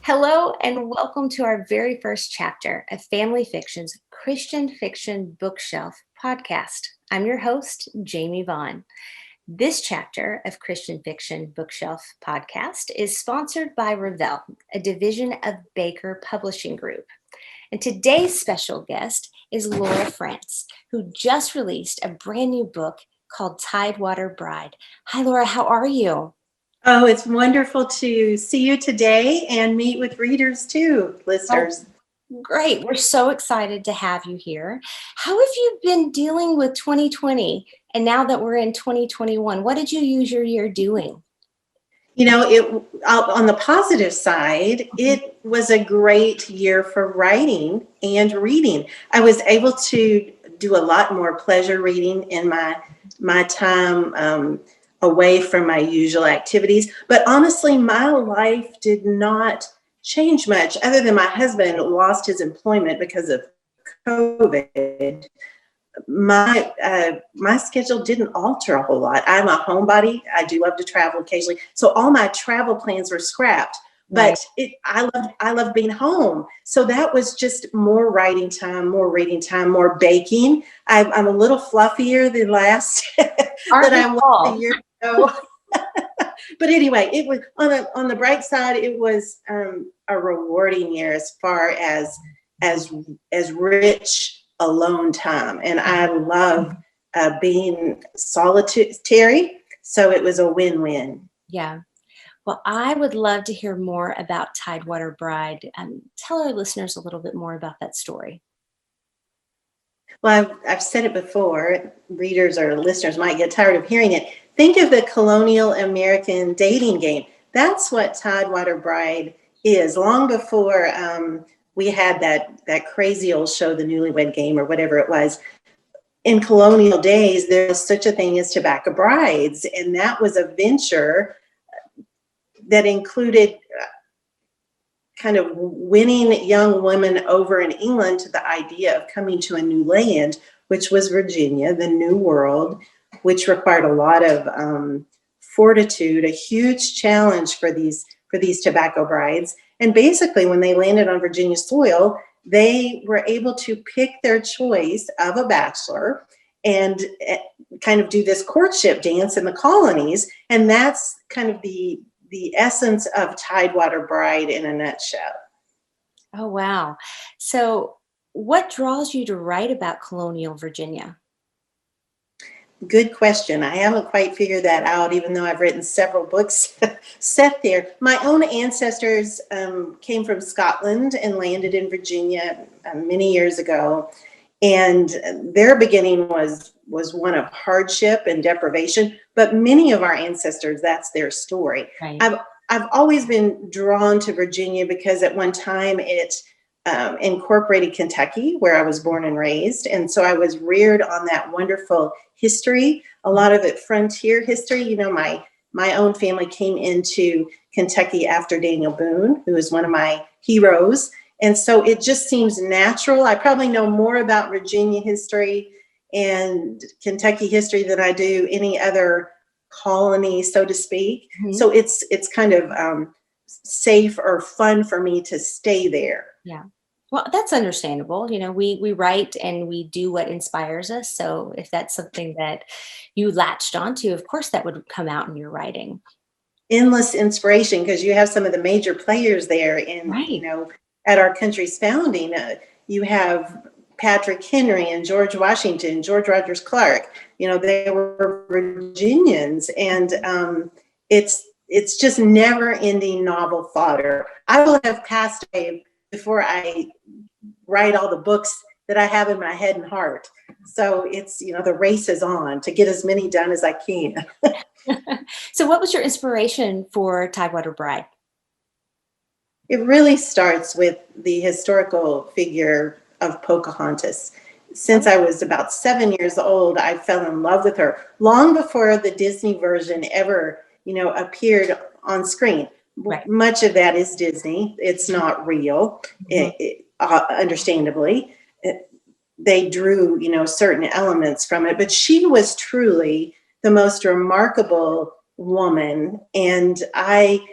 Hello, and welcome to our very first chapter of Family Fiction's Christian Fiction Bookshelf podcast. I'm your host, Jamie Vaughn. This chapter of Christian Fiction Bookshelf podcast is sponsored by Revell, a division of Baker Publishing Group. And today's special guest is Laura Frantz, who just released a brand new book called Tidewater Bride. Hi, Laura, how are you? Oh, it's wonderful to see you today and meet with readers too, listeners. Oh, great. We're so excited to have you here. How have you been dealing with 2020? And now that we're in 2021, what did you use your year doing? You know, on the positive side, it was a great year for writing and reading. I was able to do a lot more pleasure reading in my time away from my usual activities. But honestly, my life did not change much other than my husband lost his employment because of COVID. My schedule didn't alter a whole lot. I'm a homebody. I do love to travel occasionally. So all my travel plans were scrapped. But I love being home. So that was just more writing time, more reading time, more baking. I'm a little fluffier than last than I was a year ago. But anyway, it was on the bright side. It was a rewarding year as far as rich alone time, and I love being solitary. So it was a win-win. Yeah. Well, I would love to hear more about Tidewater Bride. Tell our listeners a little bit more about that story. Well, I've said it before. Readers or listeners might get tired of hearing it. Think of the colonial American dating game. That's what Tidewater Bride is. Long before we had that crazy old show, The Newlywed Game, or whatever it was. In colonial days, there was such a thing as tobacco brides, and that was a venture that included kind of winning young women over in England to the idea of coming to a new land, which was Virginia, the New World, which required a lot of fortitude, a huge challenge for these tobacco brides. And basically, when they landed on Virginia soil, they were able to pick their choice of a bachelor and kind of do this courtship dance in the colonies. And that's kind of the essence of Tidewater Bride in a nutshell. Oh, wow. So what draws you to write about colonial Virginia? Good question. I haven't quite figured that out, even though I've written several books set there. My own ancestors came from Scotland and landed in Virginia many years ago. And their beginning was one of hardship and deprivation. But many of our ancestors, that's their story. Right. I've always been drawn to Virginia because at one time it incorporated Kentucky, where I was born and raised. And so I was reared on that wonderful history, a lot of it frontier history. You know, my own family came into Kentucky after Daniel Boone, who is one of my heroes. And so it just seems natural. I probably know more about Virginia history and Kentucky history than I do any other colony, so to speak. Mm-hmm. So it's kind of safe or fun for me to stay there. Yeah. Well, that's understandable. You know, we write and we do what inspires us. So if that's something that you latched onto, of course that would come out in your writing. Endless inspiration, because you have some of the major players there in, right. You know, at our country's founding. You have Patrick Henry and George Washington, George Rogers Clark. You know, they were Virginians, and it's just never-ending novel fodder. I will have passed away before I write all the books that I have in my head and heart. So it's, you know, the race is on to get as many done as I can. So what was your inspiration for Tidewater Bride? It really starts with the historical figure of Pocahontas. Since I was about 7 years old, I fell in love with her long before the Disney version ever, you know, appeared on screen. Right. Much of that is Disney. It's not real, understandably. They drew, you know, certain elements from it, but she was truly the most remarkable woman. And I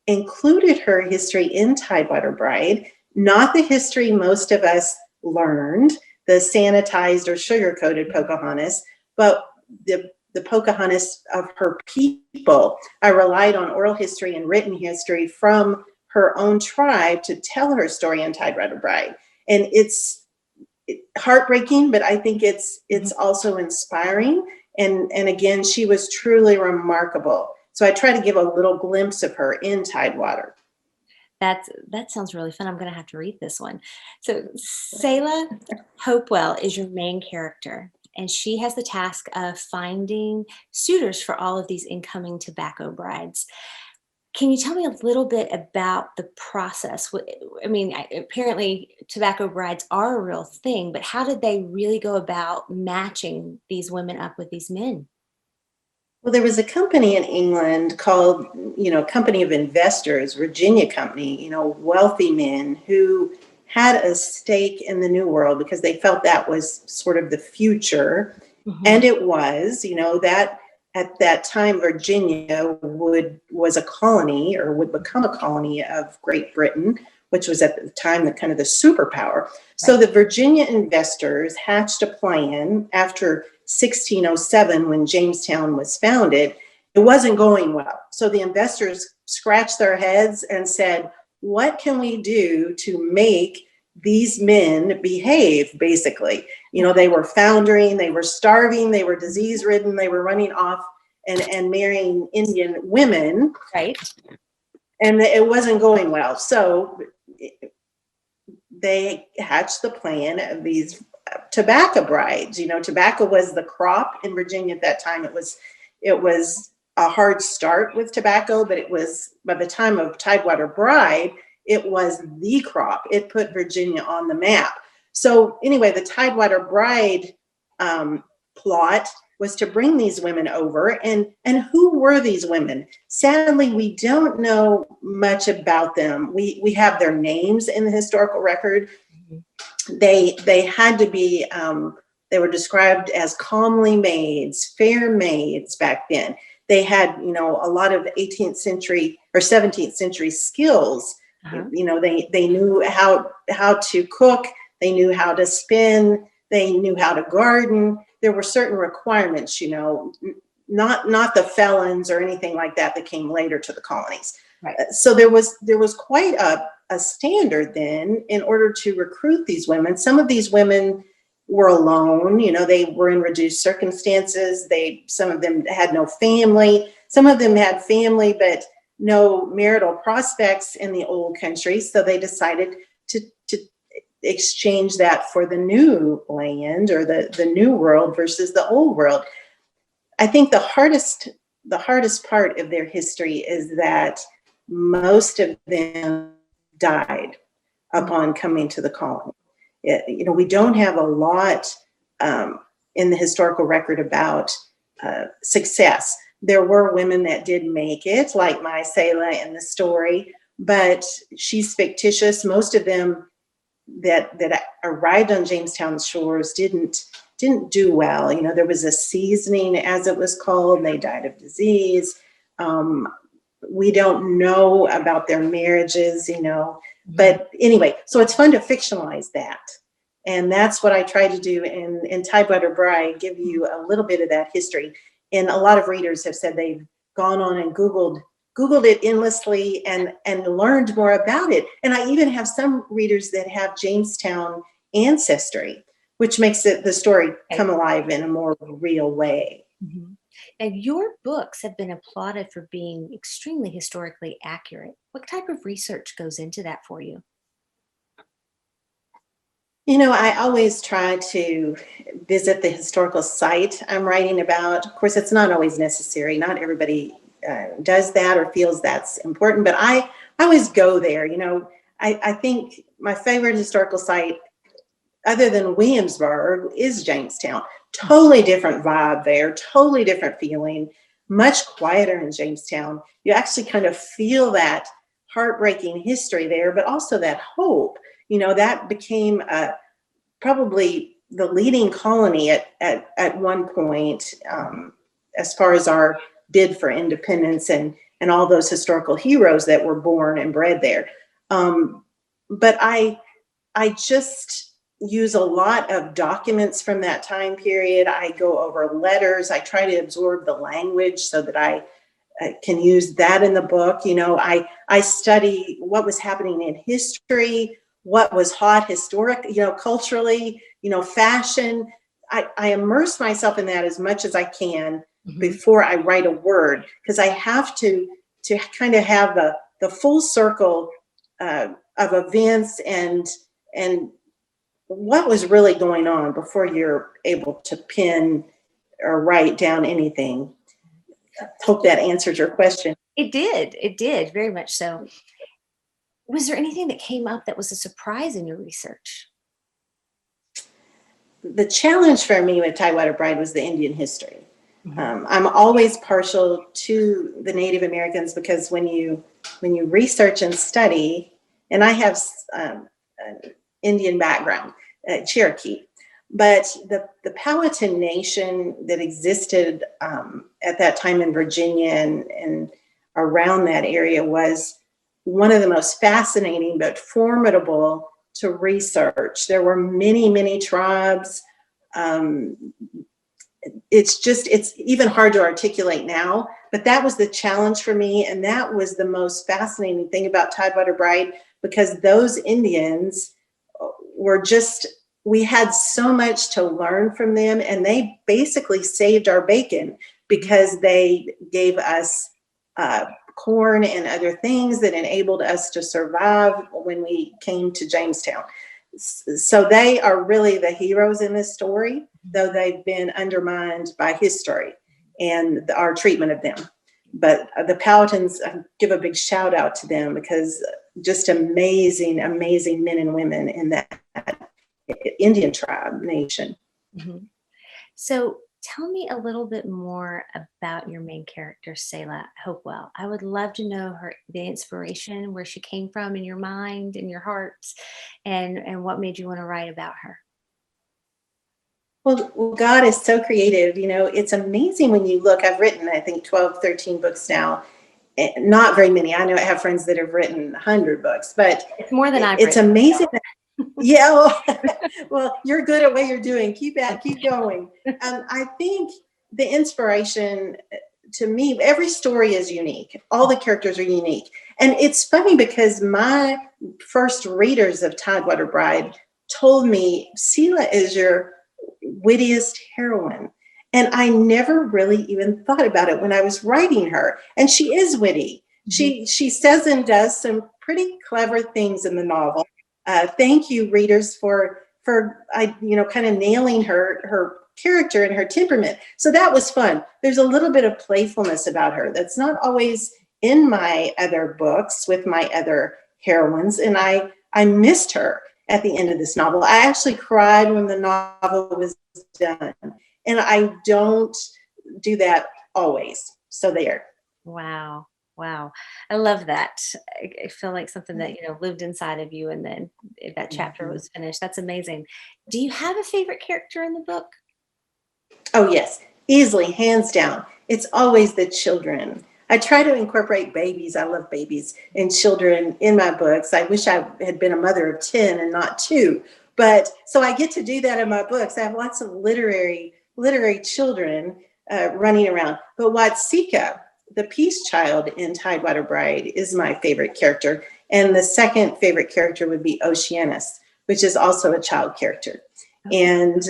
included her history in Tidewater Bride, not the history most of us learned, the sanitized or sugar-coated Pocahontas, but the Pocahontas of her people. I relied on oral history and written history from her own tribe to tell her story in Tidewater Bride. And it's heartbreaking, but I think it's also inspiring. And again, she was truly remarkable. So I try to give a little glimpse of her in Tidewater. That sounds really fun. I'm going to have to read this one. So Sayla Hopewell is your main character, and she has the task of finding suitors for all of these incoming tobacco brides. Can you tell me a little bit about the process? I mean, apparently tobacco brides are a real thing, but how did they really go about matching these women up with these men? Well, there was a company in England called, Company of Investors, Virginia Company, wealthy men who had a stake in the New World because they felt that was sort of the future. And it was, that at that time, Virginia was a colony or would become a colony of Great Britain, which was at the time the kind of the superpower. So the Virginia investors hatched a plan after 1607, when Jamestown was founded. It wasn't going well. So the investors scratched their heads and said, what can we do to make these men behave, basically? They were foundering, they were starving, they were disease ridden, they were running off and marrying Indian women. Right. And it wasn't going well. So they hatched the plan of these tobacco brides. Tobacco was the crop in Virginia at that time. It was a hard start with tobacco, but it was, by the time of Tidewater Bride, it was the crop. It put Virginia on the map. So anyway, the Tidewater Bride plot was to bring these women over. And who were these women? Sadly, we don't know much about them. We have their names in the historical record. They had to be, they were described as comely maids, fair maids back then. They had, a lot of 18th century or 17th century skills. They knew how to cook. They knew how to spin. They knew how to garden. There were certain requirements, not the felons or anything like that came later to the colonies. Right. So there was quite a standard then in order to recruit these women. Some of these women were alone, they were in reduced circumstances. Some of them had no family. Some of them had family, but no marital prospects in the old country. So they decided to exchange that for the new land or the new world versus the old world. I think the hardest part of their history is that most of them died upon coming to the colony. We don't have a lot in the historical record about success. There were women that did make it, like my Sayla in the story, but she's fictitious. Most of them that arrived on Jamestown's shores didn't do well. There was a seasoning, as it was called, and they died of disease. We don't know about their marriages, but anyway, so it's fun to fictionalize that. And that's what I try to do in Tidewater Bride, give you a little bit of that history. And a lot of readers have said they've gone on and Googled it endlessly and learned more about it. And I even have some readers that have Jamestown ancestry, which makes the story come alive in a more real way. Mm-hmm. Now, your books have been applauded for being extremely historically accurate. What type of research goes into that for you? I always try to visit the historical site I'm writing about. Of course, it's not always necessary. Not everybody does that or feels that's important, but I always go there. I think my favorite historical site, other than Williamsburg, is Jamestown. Totally different vibe there, totally different feeling, much quieter in Jamestown. You actually kind of feel that heartbreaking history there, but also that hope. That became probably the leading colony at one point, as far as our bid for independence and and all those historical heroes that were born and bred there. But I just use a lot of documents from that time period. I go over letters. I try to absorb the language so that I can use that in the book. I study what was happening in history, what was hot historic, culturally, fashion. I immerse myself in that as much as I can before I write a word, because I have to kind of have the full circle of events and what was really going on before you're able to pin or write down anything. Hope that answers your question. It did very much so. Was there anything that came up that was a surprise in your research? The challenge for me with Tidewater Bride was the Indian history. I'm always partial to the Native Americans because when you research and study, and I have an Indian background, Cherokee, but the Powhatan Nation that existed at that time in Virginia and around that area was one of the most fascinating but formidable to research. There were many, many tribes. It's even hard to articulate now, but that was the challenge for me. And that was the most fascinating thing about Tidewater Bride, because those Indians were we had so much to learn from them, and they basically saved our bacon because they gave us corn and other things that enabled us to survive when we came to Jamestown. So they are really the heroes in this story, though they've been undermined by history and our treatment of them. But the Powhatans, I give a big shout out to them, because just amazing, amazing men and women in that Indian tribe nation. So tell me a little bit more about your main character, Sayla Hope. I would love to know the inspiration, where she came from in your mind, in your hearts, and what made you want to write about her. Well, God is so creative. It's amazing when you look. I've written, I think, 12, 13 books now. Not very many. I know I have friends that have written 100 books, but it's more than I've It's written. Amazing. Yeah. Well, you're good at what you're doing. Keep going. I think the inspiration, to me, every story is unique. All the characters are unique. And it's funny because my first readers of Tidewater Bride told me, Sayla is your wittiest heroine. And I never really even thought about it when I was writing her. And she is witty. She says and does some pretty clever things in the novel. Thank you, readers, for kind of nailing her character and her temperament. So that was fun. There's a little bit of playfulness about her that's not always in my other books with my other heroines. And I missed her at the end of this novel. I actually cried when the novel was done. And I don't do that always. So there. Wow. I love that. I feel like something that, lived inside of you, and then that chapter was finished. That's amazing. Do you have a favorite character in the book? Oh, yes. Easily, hands down. It's always the children. I try to incorporate babies. I love babies and children in my books. I wish I had been a mother of 10 and not 2. But so I get to do that in my books. I have lots of literary children running around. But Watsika, the peace child in Tidewater Bride, is my favorite character. And the second favorite character would be Oceanus, which is also a child character. And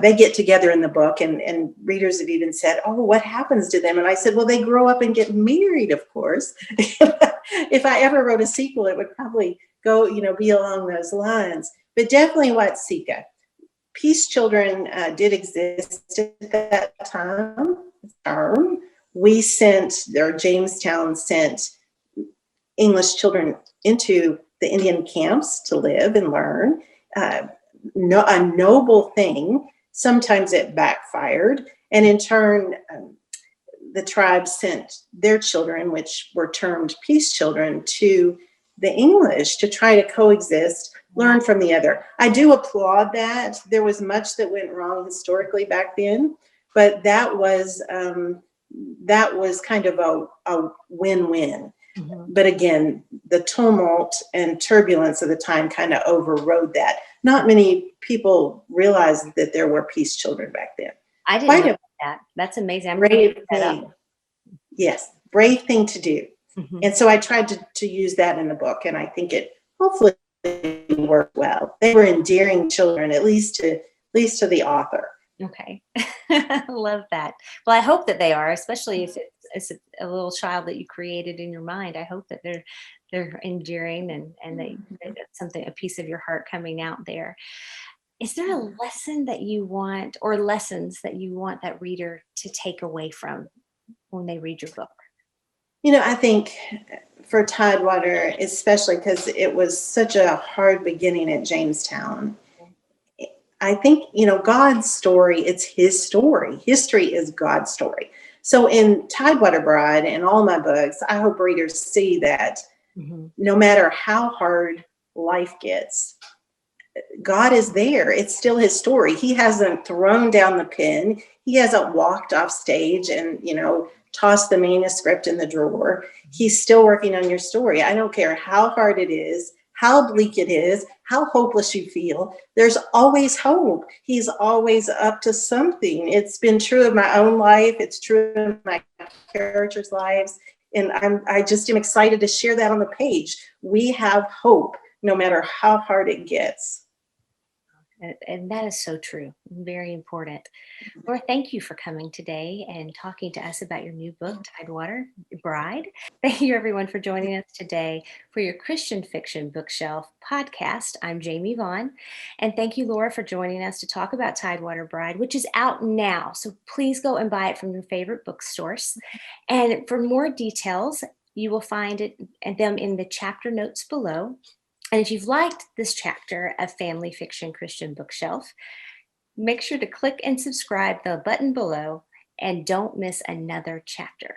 they get together in the book, and readers have even said, oh, what happens to them? And I said, well, they grow up and get married, of course. If I ever wrote a sequel, it would probably go, be along those lines. But definitely Watsika. Peace children did exist at that time. Jamestown sent English children into the Indian camps to live and learn. A noble thing. Sometimes it backfired. And in turn, the tribes sent their children, which were termed peace children, to the English to try to coexist, learn from the other. I do applaud that. There was much that went wrong historically back then, but that was that was kind of a win-win. Mhm. But again, the tumult and turbulence of the time kind of overrode that. Not many people realized that there were peace children back then. I didn't Quite know a that. That's amazing. I'm going to brave look that up. thing. Yes, brave thing to do. Mhm. And so I tried to use that in the book, and I think it hopefully worked well. They were endearing children, at least to the author. Okay. Love that. Well, I hope that they are, especially if it's a little child that you created in your mind. I hope that they're endearing and that it's something, a piece of your heart coming out there. Is there a lesson that you want, or lessons that you want that reader to take away from when they read your book? I think for Tidewater, especially because it was such a hard beginning at Jamestown, I think, God's story, it's his story. History is God's story. So in Tidewater Bride and all my books, I hope readers see that Mhm. no matter how hard life gets, God is there. It's still his story. He hasn't thrown down the pen. He hasn't walked off stage and, tossed the manuscript in the drawer. He's still working on your story. I don't care how hard it is, how bleak it is, how hopeless you feel. There's always hope. He's always up to something. It's been true of my own life. It's true of my characters' lives. And I just am excited to share that on the page. We have hope no matter how hard it gets. And that is so true. Very important. Laura, thank you for coming today and talking to us about your new book, Tidewater Bride. Thank you, everyone, for joining us today for your Christian Fiction Bookshelf podcast. I'm Jamie Vaughn. And thank you, Laura, for joining us to talk about Tidewater Bride, which is out now. So please go and buy it from your favorite bookstores. And for more details, you will find them in the chapter notes below. And if you've liked this chapter of Family Fiction Christian Bookshelf, make sure to click and subscribe the button below and don't miss another chapter.